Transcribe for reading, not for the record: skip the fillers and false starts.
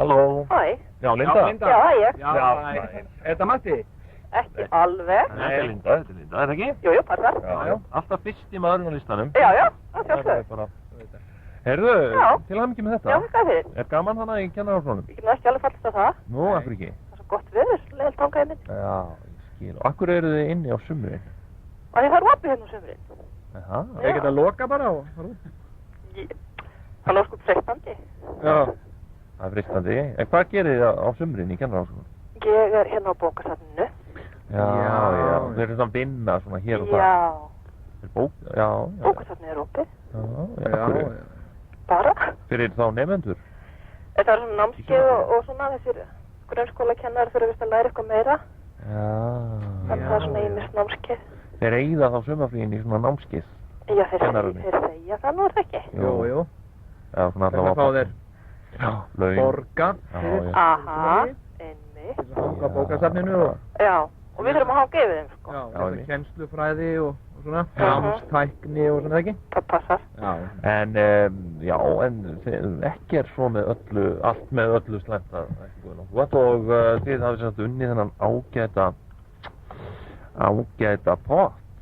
Halló. Hæ. Já, Linda. Já, það er ég. Já, Er þetta Matti? Ekki alveg. Þetta er Linda, er það ekki? Jú, passar. Já. Alltaf fyrst í maðurinn á listanum. Já, það sjálfsögðu. Bara... Heyrðu, til hamingju með þetta. Já, hvað fyrir? Er gaman hana í kennaraflónum? Ég get ekki alveg fallist á það. Nú, akkur ekki? Það er svo gott veður, leiðilt tangaði minn. Já, ég skil. Og akkur eru þið inni á sumrin? Og það er opið hérna á sumrin. Jaha. Ég get að loka bara og fara út. Það er sko freistandi. Já. Það er fristandi. En hvað gerir þið á sumrin í kennaraflónum? Ég er hérna á bókasafninu. Já. Þeir eru svona vinna svona hér og það. Já. Já. Bókasafninu er opið. Já. Bara. Fyrir þá nefendur? Þetta er svona námskeið og svona þessir grunnskólakennarar þurfa vist að læra eitthvað meira. Já. Þannig það er svona ýmist námskeið. Þeir eyða þá sumarfríin í svona námskeið? Já, þeir segja það nú er það ekki. Jú. Já, svona allavega. Fá þeir borga fyrir. Aha, einmitt. Til að hanga á bókasafninu og... Já, og við þurfum að hanga yfir þeim, sko. Já, þetta kennslufræði og svona. Námstækni og svona ekki. Það passar. Já. En, ekki er svo með öllu, allt með öllu slæmt að ekki góða nokkuð. Og þið hafið sem sagt unnið þennan ágæta pott.